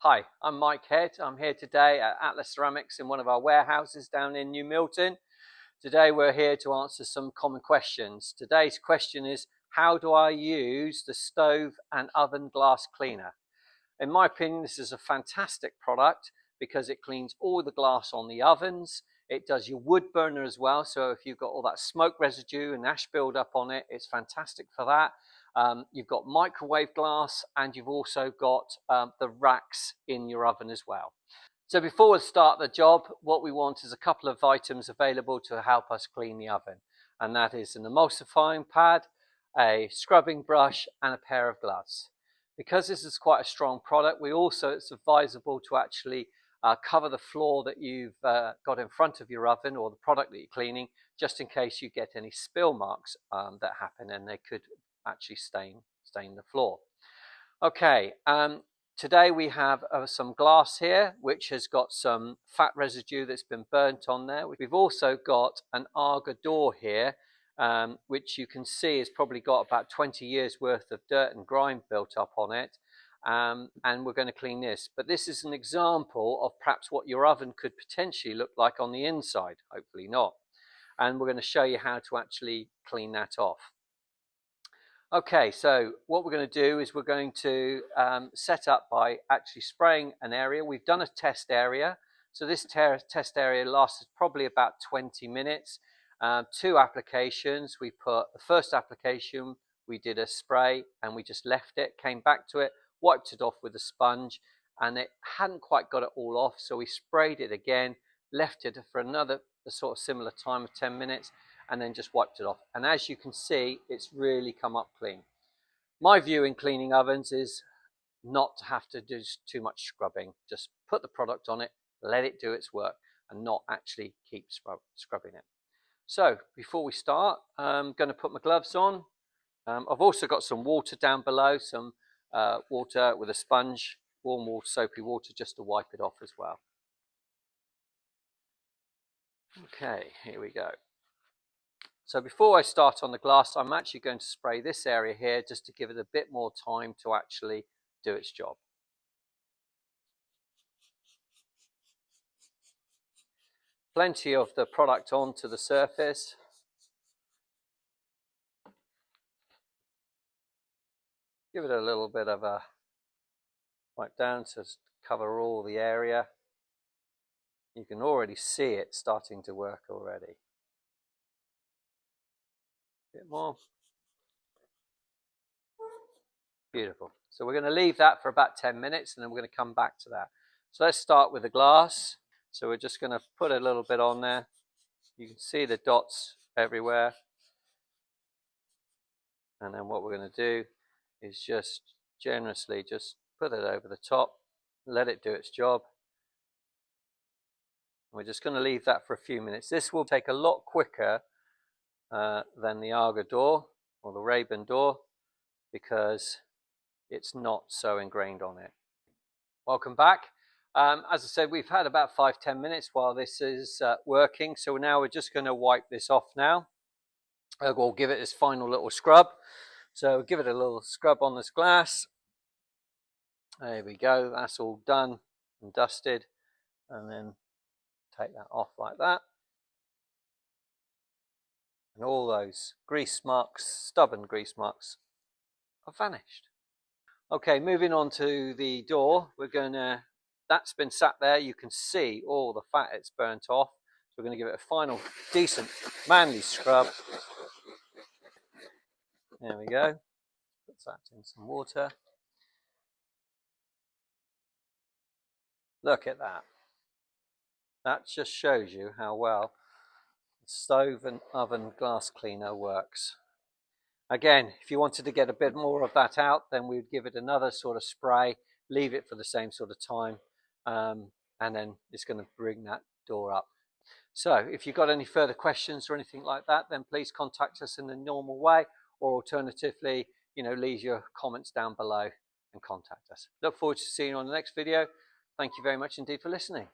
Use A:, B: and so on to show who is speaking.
A: Hi, I'm Mike Head. I'm here today at Atlas Ceramics in one of our warehouses down in New Milton. Today we're here to answer some common questions. Today's question is, how do I use the stove and oven glass cleaner? In my opinion, this is a fantastic product because it cleans all the glass on the ovens. It does your wood burner as well, so if you've got all that smoke residue and ash buildup on it, it's fantastic for that. You've got microwave glass, and you've also got the racks in your oven as well. So before we start the job, what we want is a couple of items available to help us clean the oven, and that is an emulsifying pad, a scrubbing brush, and a pair of gloves. Because this is quite a strong product, it's advisable to actually cover the floor that you've got in front of your oven or the product that you're cleaning, just in case you get any spill marks that happen, and they could actually stain the floor. Okay, today we have some glass here which has got some fat residue that's been burnt on there. We've also got an AGA door here, which you can see has probably got about 20 years worth of dirt and grime built up on it, and we're going to clean this. But this is an example of perhaps what your oven could potentially look like on the inside, hopefully not. And we're going to show you how to actually clean that off. Okay, so what we're going to do is we're going to set up by actually spraying an area. We've done a test area. So this test area lasted probably about 20 minutes. 2 applications. We put the first application, we did a spray and we just left it, came back to it, wiped it off with a sponge, and it hadn't quite got it all off. So we sprayed it again, left it for another sort of similar time of 10 minutes, and then just wiped it off. And as you can see, it's really come up clean. My view in cleaning ovens is not to have to do too much scrubbing. Just put the product on it, let it do its work, and not actually keep scrubbing it. So before we start, I'm going to put my gloves on. I've also got some water down below, some water with a sponge, warm water, soapy water, just to wipe it off as well. Okay, here we go. So before I start on the glass, I'm actually going to spray this area here just to give it a bit more time to actually do its job. Plenty of the product onto the surface. Give it a little bit of a wipe down to cover all the area. You can already see it starting to work already. A bit more. Beautiful. So we're going to leave that for about 10 minutes and then we're going to come back to that. So let's start with the glass. So we're just going to put a little bit on there. You can see the dots everywhere. And then what we're going to do is just generously just put it over the top, let it do its job. We're just going to leave that for a few minutes. This will take a lot quicker than the AGA door or the Ray-Ban door because it's not so ingrained on it. Welcome back. As I said, we've had about 5-10 minutes while this is working. So now we're just going to wipe this off now. We'll give it this final little scrub. So give it a little scrub on this glass. There we go. That's all done and dusted. And then take that off like that. And all those grease marks, stubborn grease marks, have vanished. Okay, moving on to the door. That's been sat there. You can see all the fat it's burnt off. So we're going to give it a final decent manly scrub. There we go. Put that in some water. Look at that. That just shows you how well the stove and oven glass cleaner works. Again, if you wanted to get a bit more of that out, then we'd give it another sort of spray, leave it for the same sort of time, and then it's going to bring that door up. So if you've got any further questions or anything like that, then please contact us in the normal way, or alternatively, leave your comments down below and contact us. Look forward to seeing you on the next video. Thank you very much indeed for listening.